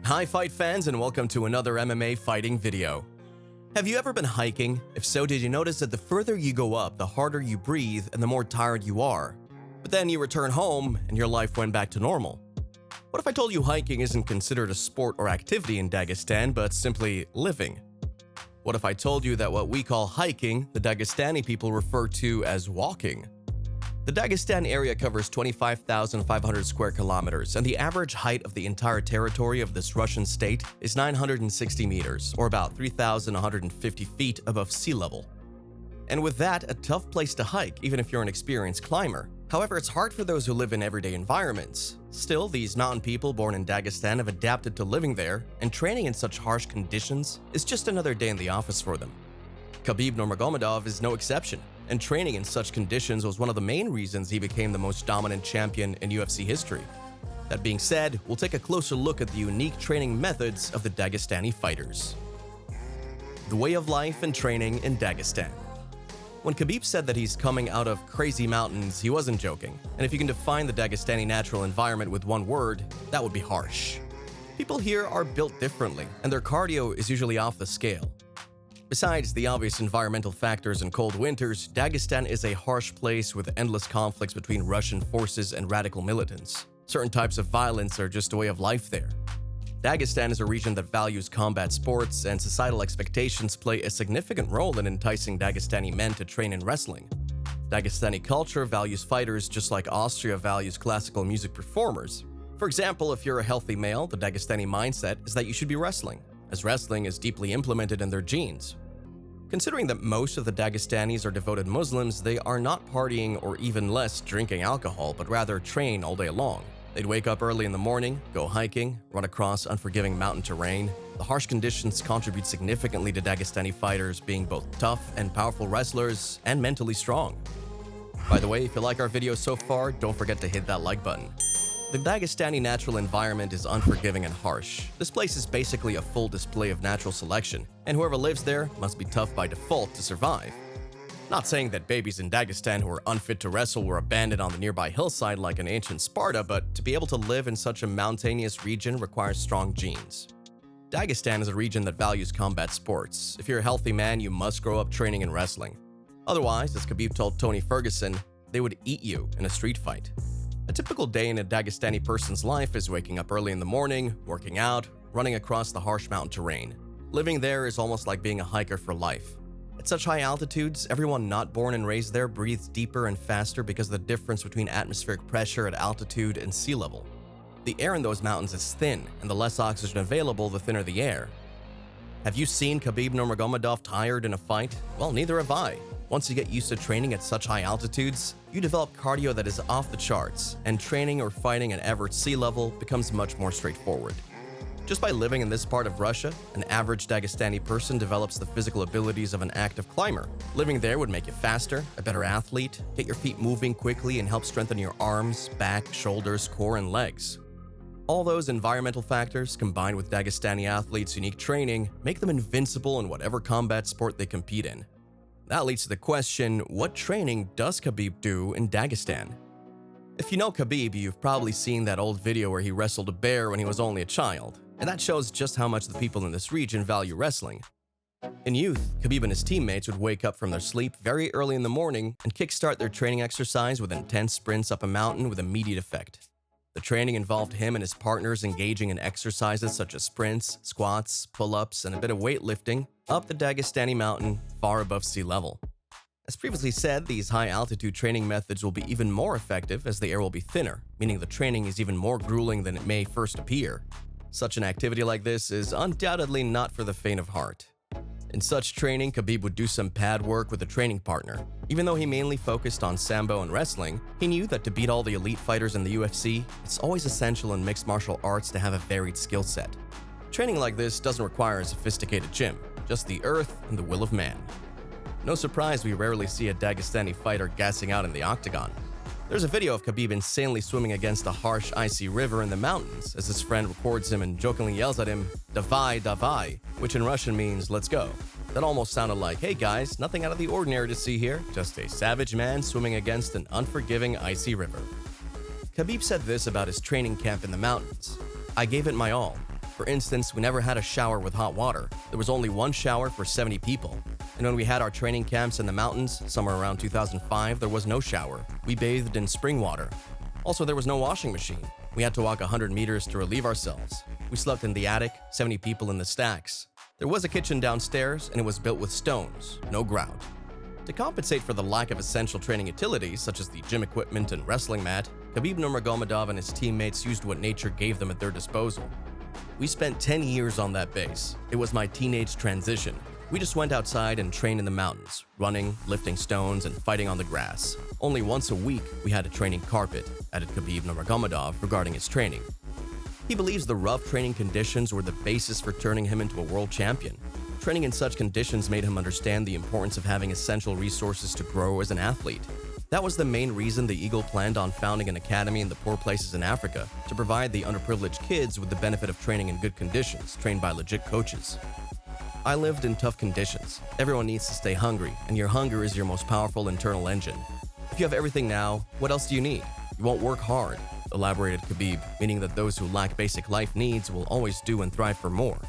Hi fight fans and welcome to another MMA fighting video. Have you ever been hiking? If so, did you notice that the further you go up, the harder you breathe and the more tired you are? But then you return home and your life went back to normal. What if I told you hiking isn't considered a sport or activity in Dagestan, but simply living? What if I told you that what we call hiking, the Dagestani people refer to as walking? The Dagestan area covers 25,500 square kilometers, and the average height of the entire territory of this Russian state is 960 meters, or about 3,150 feet above sea level. And with that, a tough place to hike, even if you're an experienced climber. However, it's hard for those who live in everyday environments. Still, these mountain people born in Dagestan have adapted to living there, and training in such harsh conditions is just another day in the office for them. Khabib Nurmagomedov is no exception, and training in such conditions was one of the main reasons he became the most dominant champion in UFC history. That being said, we'll take a closer look at the unique training methods of the Dagestani fighters. The way of life and training in Dagestan. When Khabib said that he's coming out of crazy mountains, he wasn't joking, and if you can define the Dagestani natural environment with one word, that would be harsh. People here are built differently, and their cardio is usually off the scale. Besides the obvious environmental factors and cold winters, Dagestan is a harsh place with endless conflicts between Russian forces and radical militants. Certain types of violence are just a way of life there. Dagestan is a region that values combat sports, and societal expectations play a significant role in enticing Dagestani men to train in wrestling. Dagestani culture values fighters just like Austria values classical music performers. For example, if you're a healthy male, the Dagestani mindset is that you should be wrestling, as wrestling is deeply implemented in their genes. Considering that most of the Dagestanis are devoted Muslims, they are not partying or even less drinking alcohol, but rather train all day long. They'd wake up early in the morning, go hiking, run across unforgiving mountain terrain. The harsh conditions contribute significantly to Dagestani fighters being both tough and powerful wrestlers and mentally strong. By the way, if you like our video so far, don't forget to hit that like button. The Dagestani natural environment is unforgiving and harsh. This place is basically a full display of natural selection, and whoever lives there must be tough by default to survive. Not saying that babies in Dagestan who are unfit to wrestle were abandoned on the nearby hillside like an ancient Sparta, but to be able to live in such a mountainous region requires strong genes. Dagestan is a region that values combat sports. If you're a healthy man, you must grow up training in wrestling. Otherwise, as Khabib told Tony Ferguson, they would eat you in a street fight. A typical day in a Dagestani person's life is waking up early in the morning, working out, running across the harsh mountain terrain. Living there is almost like being a hiker for life. At such high altitudes, everyone not born and raised there breathes deeper and faster because of the difference between atmospheric pressure at altitude and sea level. The air in those mountains is thin, and the less oxygen available, the thinner the air. Have you seen Khabib Nurmagomedov tired in a fight? Well, neither have I. Once you get used to training at such high altitudes, you develop cardio that is off the charts, and training or fighting at average sea level becomes much more straightforward. Just by living in this part of Russia, an average Dagestani person develops the physical abilities of an active climber. Living there would make you faster, a better athlete, get your feet moving quickly, and help strengthen your arms, back, shoulders, core, and legs. All those environmental factors, combined with Dagestani athletes' unique training, make them invincible in whatever combat sport they compete in. That leads to the question, what training does Khabib do in Dagestan? If you know Khabib, you've probably seen that old video where he wrestled a bear when he was only a child, and that shows just how much the people in this region value wrestling. In youth, Khabib and his teammates would wake up from their sleep very early in the morning and kickstart their training exercise with intense sprints up a mountain with immediate effect. The training involved him and his partners engaging in exercises such as sprints, squats, pull-ups, and a bit of weightlifting up the Dagestani mountain far above sea level. As previously said, these high-altitude training methods will be even more effective as the air will be thinner, meaning the training is even more grueling than it may first appear. Such an activity like this is undoubtedly not for the faint of heart. In such training, Khabib would do some pad work with a training partner. Even though he mainly focused on sambo and wrestling, he knew that to beat all the elite fighters in the UFC, it's always essential in mixed martial arts to have a varied skill set. Training like this doesn't require a sophisticated gym, just the earth and the will of man. No surprise we rarely see a Dagestani fighter gassing out in the octagon. There's a video of Khabib insanely swimming against a harsh, icy river in the mountains as his friend records him and jokingly yells at him, "Davai, davai," which in Russian means, "let's go." That almost sounded like, "Hey guys, nothing out of the ordinary to see here, just a savage man swimming against an unforgiving, icy river." Khabib said this about his training camp in the mountains. "I gave it my all. For instance, we never had a shower with hot water. There was only one shower for 70 people. And when we had our training camps in the mountains, somewhere around 2005, there was no shower. We bathed in spring water. Also, there was no washing machine. We had to walk 100 meters to relieve ourselves. We slept in the attic, 70 people in the stacks. There was a kitchen downstairs, and it was built with stones, no grout. To compensate for the lack of essential training utilities, such as the gym equipment and wrestling mat, Khabib Nurmagomedov and his teammates used what nature gave them at their disposal. We spent 10 years on that base. It was my teenage transition. We just went outside and trained in the mountains, running, lifting stones, and fighting on the grass. Only once a week, we had a training carpet, added Khabib Nurmagomedov regarding his training. He believes the rough training conditions were the basis for turning him into a world champion. Training in such conditions made him understand the importance of having essential resources to grow as an athlete. That was the main reason the Eagle planned on founding an academy in the poor places in Africa to provide the underprivileged kids with the benefit of training in good conditions, trained by legit coaches. I lived in tough conditions. Everyone needs to stay hungry, and your hunger is your most powerful internal engine. If you have everything now, what else do you need? You won't work hard, elaborated Khabib, meaning that those who lack basic life needs will always do and thrive for more.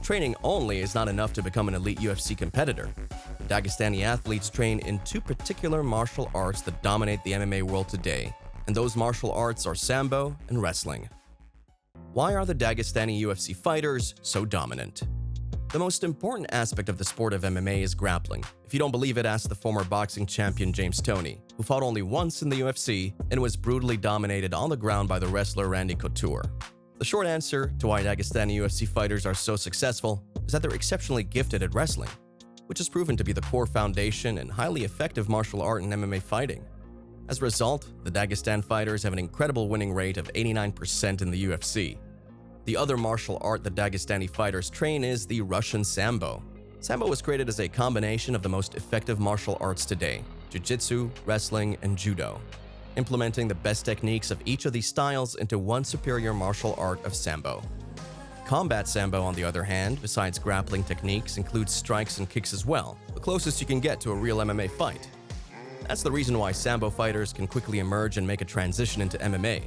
Training only is not enough to become an elite UFC competitor. The Dagestani athletes train in two particular martial arts that dominate the MMA world today, and those martial arts are Sambo and wrestling. Why are the Dagestani UFC fighters so dominant? The most important aspect of the sport of MMA is grappling. If you don't believe it, ask the former boxing champion James Toney, who fought only once in the UFC and was brutally dominated on the ground by the wrestler Randy Couture. The short answer to why Dagestani UFC fighters are so successful is that they're exceptionally gifted at wrestling, which has proven to be the core foundation and highly effective martial art in MMA fighting. As a result, the Dagestan fighters have an incredible winning rate of 89% in the UFC. The other martial art that Dagestani fighters train is the Russian Sambo. Sambo was created as a combination of the most effective martial arts today: jiu-jitsu, wrestling, and judo, implementing the best techniques of each of these styles into one superior martial art of Sambo. Combat Sambo, on the other hand, besides grappling techniques, includes strikes and kicks as well, the closest you can get to a real MMA fight. That's the reason why Sambo fighters can quickly emerge and make a transition into MMA.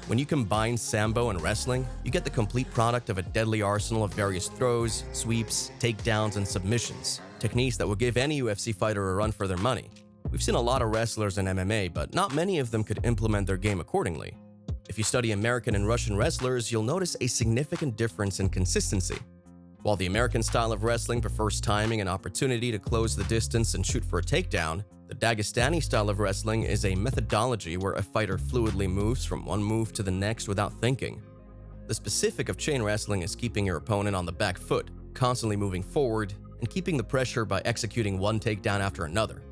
When you combine Sambo and wrestling, you get the complete product of a deadly arsenal of various throws, sweeps, takedowns, and submissions, techniques that will give any UFC fighter a run for their money. We've seen a lot of wrestlers in MMA, but not many of them could implement their game accordingly. If you study American and Russian wrestlers, you'll notice a significant difference in consistency. While the American style of wrestling prefers timing and opportunity to close the distance and shoot for a takedown, the Dagestani style of wrestling is a methodology where a fighter fluidly moves from one move to the next without thinking. The specific of chain wrestling is keeping your opponent on the back foot, constantly moving forward, and keeping the pressure by executing one takedown after another.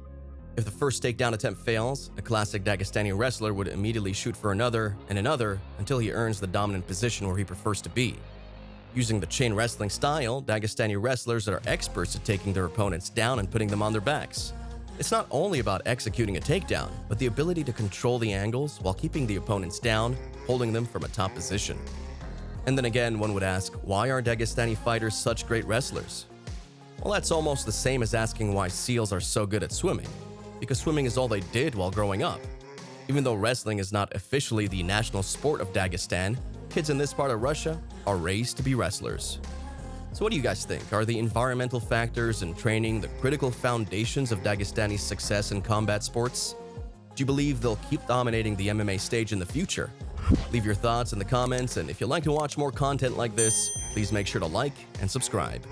If the first takedown attempt fails, a classic Dagestani wrestler would immediately shoot for another and another until he earns the dominant position where he prefers to be. Using the chain wrestling style, Dagestani wrestlers are experts at taking their opponents down and putting them on their backs. It's not only about executing a takedown, but the ability to control the angles while keeping the opponents down, holding them from a top position. And then again, one would ask, why are Dagestani fighters such great wrestlers? Well, that's almost the same as asking why seals are so good at swimming. Because swimming is all they did while growing up. Even though wrestling is not officially the national sport of Dagestan, kids in this part of Russia are raised to be wrestlers. So what do you guys think? Are the environmental factors and training the critical foundations of Dagestani's success in combat sports? Do you believe they'll keep dominating the MMA stage in the future? Leave your thoughts in the comments, and if you'd like to watch more content like this, please make sure to like and subscribe.